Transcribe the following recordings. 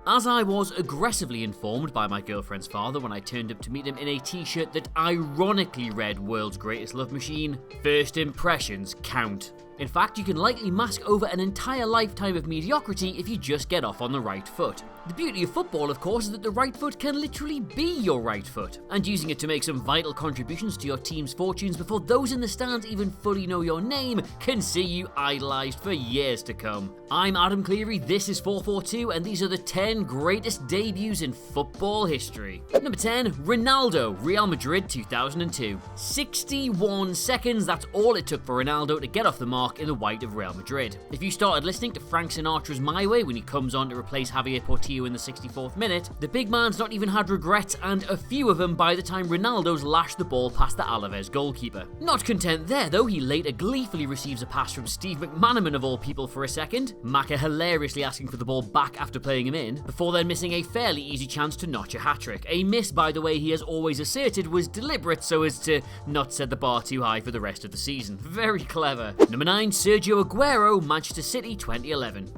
as I was aggressively informed by my girlfriend's father when I turned up to meet him in a t-shirt that ironically read "World's Greatest Love Machine," first impressions count. In fact, you can likely mask over an entire lifetime of mediocrity if you just get off on the right foot. The beauty of football, of course, is that the right foot can literally be your right foot, and using it to make some vital contributions to your team's fortunes before those in the stands even fully know your name can see you idolised for years to come. I'm Adam Cleary, this is 442, and these are the 10 greatest debuts in football history. Number 10, Ronaldo, Real Madrid 2002. 61 seconds, that's all it took for Ronaldo to get off the mark in the white of Real Madrid. If you started listening to Frank Sinatra's My Way when he comes on to replace Javier Portillo in the 64th minute, the big man's not even had regrets, and a few of them by the time Ronaldo's lashed the ball past the Alaves goalkeeper. Not content there though, he later gleefully receives a pass from Steve McManaman of all people for a second, Maka hilariously asking for the ball back after playing him in, before then missing a fairly easy chance to notch a hat-trick. A miss, by the way, he has always asserted was deliberate so as to not set the bar too high for the rest of the season. Very clever. Number 9, Sergio Aguero, Manchester City 2011.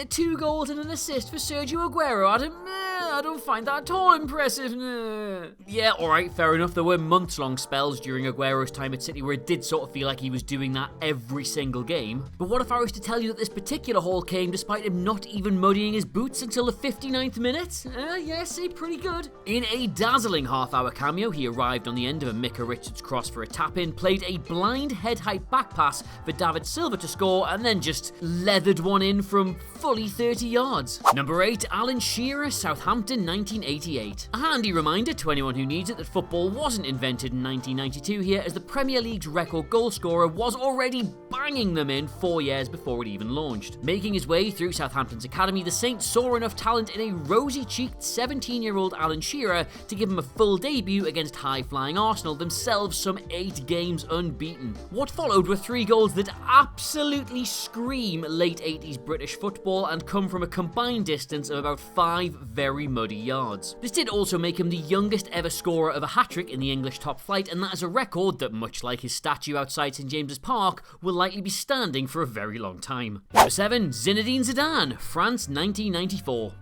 2 goals and an assist for Sergio Aguero, Adam. I don't find that at all impressive. Yeah, alright, fair enough. There were months-long spells during Aguero's time at City where it did sort of feel like he was doing that every single game. But what if I was to tell you that this particular haul came despite him not even muddying his boots until the 59th minute? Yes, pretty good. In a dazzling half-hour cameo, he arrived on the end of a Micah Richards cross for a tap-in, played a blind head-height back pass for David Silva to score, and then just leathered one in from fully 30 yards. Number 8, Alan Shearer, Southampton 1988. A handy reminder to anyone who needs it that football wasn't invented in 1992 here, as the Premier League's record goal scorer was already banging them in 4 years before it even launched. Making his way through Southampton's academy, the Saints saw enough talent in a rosy-cheeked 17-year-old Alan Shearer to give him a full debut against high-flying Arsenal, themselves some 8 games unbeaten. What followed were 3 goals that absolutely scream late 80s British football and come from a combined distance of about 5 very muddy yards. This did also make him the youngest ever scorer of a hat-trick in the English top flight, and that is a record that, much like his statue outside St James's Park, will likely be standing for a very long time. Number 7, Zinedine Zidane, France 1994.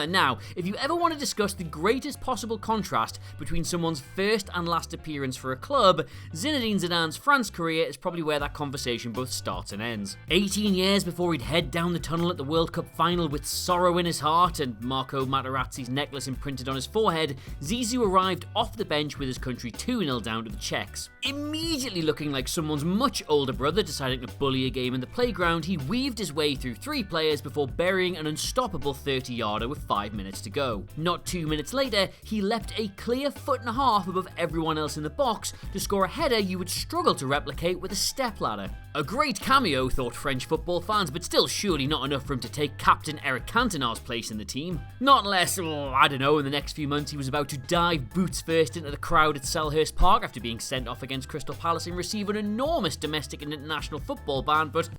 Now, if you ever want to discuss the greatest possible contrast between someone's first and last appearance for a club, Zinedine Zidane's France career is probably where that conversation both starts and ends. 18 years before he'd head down the tunnel at the World Cup final with sorrow in his heart and Marco Materazzi's necklace imprinted on his forehead, Zizou arrived off the bench with his country 2-0 down to the Czechs. Immediately looking like someone's much older brother deciding to bully a game in the playground, he weaved his way through 3 players before burying an unstoppable 30-yarder with 5 minutes to go. Not 2 minutes later, he leapt a clear 1.5 feet above everyone else in the box to score a header you would struggle to replicate with a stepladder. A great cameo, thought French football fans, but still surely not enough for him to take captain Eric Cantona's place in the team. Not unless, I don't know, in the next few months he was about to dive boots first into the crowd at Selhurst Park after being sent off against Crystal Palace and receive an enormous domestic and international football ban, but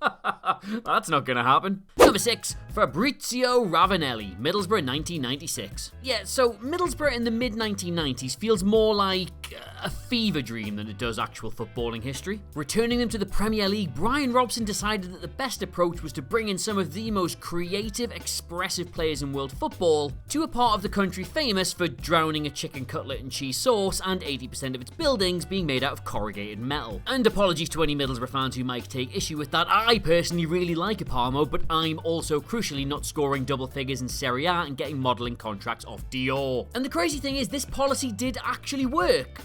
that's not gonna happen. Number 6, Fabrizio Ravanelli, Middlesbrough 1996. Yeah, so Middlesbrough in the mid-1990s feels more like a fever dream than it does actual footballing history. Returning them to the Premier League, Brian Robson decided that the best approach was to bring in some of the most creative, expressive players in world football to a part of the country famous for drowning a chicken cutlet in cheese sauce and 80% of its buildings being made out of corrugated metal. And apologies to any Middlesbrough fans who might take issue with that. I personally really like Parma, but I'm also crucially not scoring double figures in Serie A and getting modelling contracts off Dior. And the crazy thing is, this policy did actually work.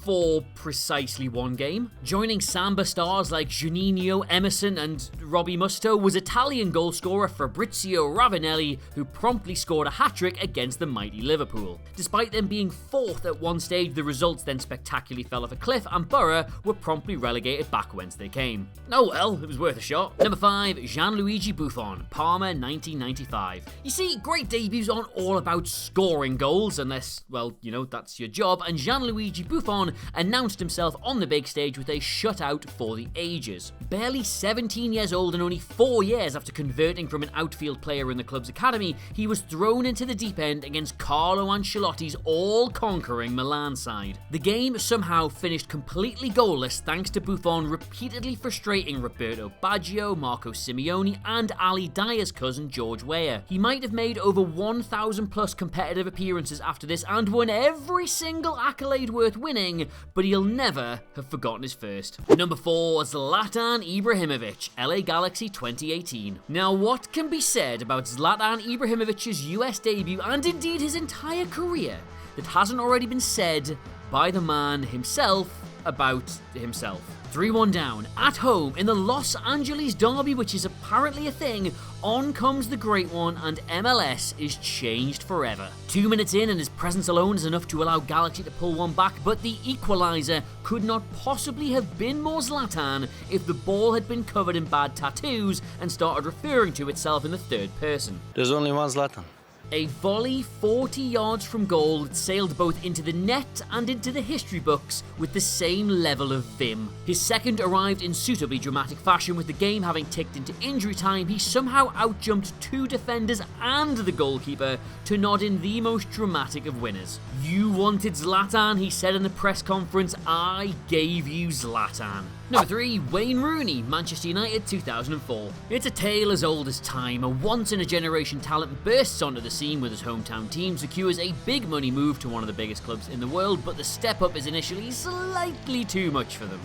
For precisely 1 game. Joining Samba stars like Juninho, Emerson and Robbie Musto was Italian goalscorer Fabrizio Ravanelli, who promptly scored a hat-trick against the mighty Liverpool. Despite them being 4th at one stage, the results then spectacularly fell off a cliff and Borough were promptly relegated back whence they came. Oh well, it was worth a shot. Number 5, Gianluigi Buffon, Parma 1995. You see, great debuts aren't all about scoring goals unless, well, you know, that's your job, and Gianluigi Buffon announced himself on the big stage with a shutout for the ages. Barely 17 years old and only 4 years after converting from an outfield player in the club's academy, he was thrown into the deep end against Carlo Ancelotti's all-conquering Milan side. The game somehow finished completely goalless thanks to Buffon repeatedly frustrating Roberto Baggio, Marco Simeone and Ali Dyer's cousin George Weah. He might have made over 1,000 plus competitive appearances after this and won every single accolade worth winning, but he'll never have forgotten his first. Number 4, Zlatan Ibrahimovic, LA Galaxy 2018. Now, what can be said about Zlatan Ibrahimovic's US debut and indeed his entire career that hasn't already been said by the man himself about himself? 3-1 down, at home in the Los Angeles derby, which is apparently a thing, on comes the great one and MLS is changed forever. 2 minutes in and his presence alone is enough to allow Galaxy to pull one back, but the equaliser could not possibly have been more Zlatan if the ball had been covered in bad tattoos and started referring to itself in the third person. There's only one Zlatan. A volley 40 yards from goal that sailed both into the net and into the history books with the same level of vim. His second arrived in suitably dramatic fashion, with the game having ticked into injury time. He somehow outjumped 2 defenders and the goalkeeper to nod in the most dramatic of winners. "You wanted Zlatan," he said in the press conference. "I gave you Zlatan." Number 3, Wayne Rooney, Manchester United 2004. It's a tale as old as time. A once-in-a-generation talent bursts onto the scene with his hometown team, secures a big money move to one of the biggest clubs in the world, but the step up is initially slightly too much for them.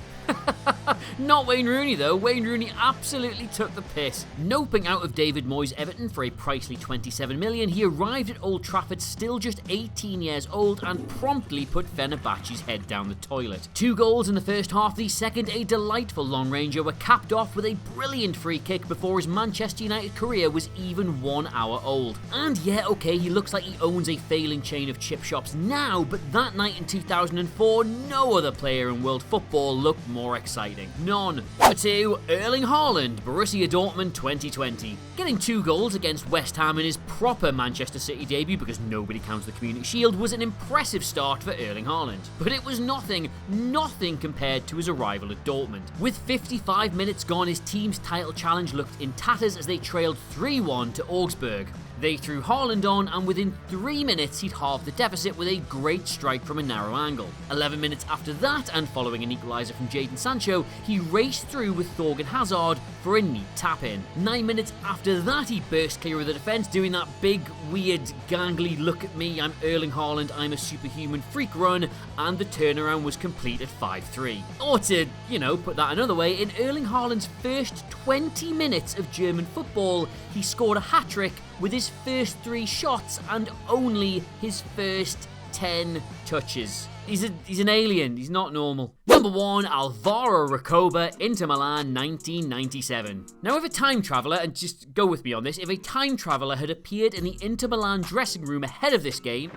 Not Wayne Rooney though. Wayne Rooney absolutely took the piss. Noping out of David Moyes' Everton for a pricely 27 million, he arrived at Old Trafford still just 18 years old and promptly put Fenerbahce's head down the toilet. 2 goals in the first half, the second a delightful long ranger, were capped off with a brilliant free kick before his Manchester United career was even 1 hour old. And yeah, okay, he looks like he owns a failing chain of chip shops now, but that night in 2004, no other player in world football looked more exciting. None. Number 2, Erling Haaland, Borussia Dortmund 2020. Getting 2 goals against West Ham in his proper Manchester City debut, because nobody counts the Community Shield, was an impressive start for Erling Haaland. But it was nothing compared to his arrival at Dortmund. With 55 minutes gone, his team's title challenge looked in tatters as they trailed 3-1 to Augsburg. They threw Haaland on, and within 3 minutes he'd halved the deficit with a great strike from a narrow angle. 11 minutes after that, and following an equaliser from Jadon Sancho, he raced through with Thorgan Hazard for a neat tap-in. 9 minutes after that, he burst clear of the defence, doing that big, weird, gangly "look at me, I'm Erling Haaland, I'm a superhuman freak" run, and the turnaround was complete at 5-3. Or to, put that another way, in Erling Haaland's first 20 minutes of German football, he scored a hat-trick with his first 3 shots and only his first 10 touches. He's an alien. He's not normal. Number 1, Alvaro Recoba, Inter Milan 1997. Now, if a time traveller, and just go with me on this, if a time traveller had appeared in the Inter Milan dressing room ahead of this game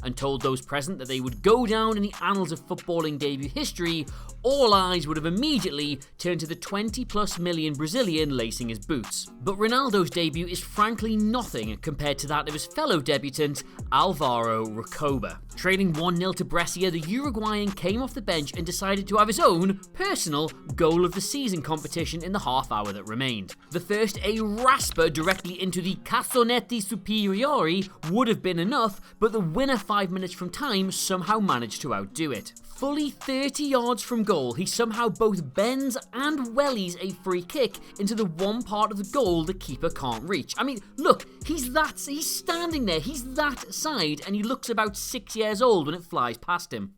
and told those present that they would go down in the annals of footballing debut history, all eyes would have immediately turned to the 20+ million Brazilian lacing his boots. But Ronaldo's debut is frankly nothing compared to that of his fellow debutant, Alvaro Recoba. Trailing 1-0 to Brescia, the Uruguayan came off the bench and decided to have his own personal goal of the season competition in the half hour that remained. The first, a rasper directly into the Cassonetti Superiori, would have been enough, but the winner 5 minutes from time somehow managed to outdo it. Fully 30 yards from goal, he somehow both bends and wellies a free kick into the one part of the goal the keeper can't reach. I mean, look, he's standing there, he's that side, and he looks about 6 years old when it flies past him.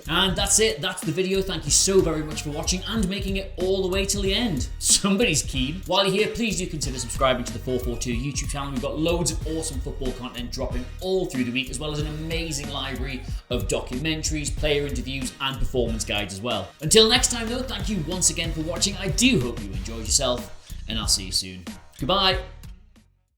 And that's it, that's the video. Thank you so very much for watching and making it all the way till the end. Somebody's keen. While you're here, please do consider subscribing to the 442 YouTube channel. We've got loads of awesome football content dropping all through the week, as well as an amazing library of documentaries, player interviews and performance guides as well. Until next time though, thank you once again for watching. I do hope you enjoyed yourself, and I'll see you soon. Goodbye.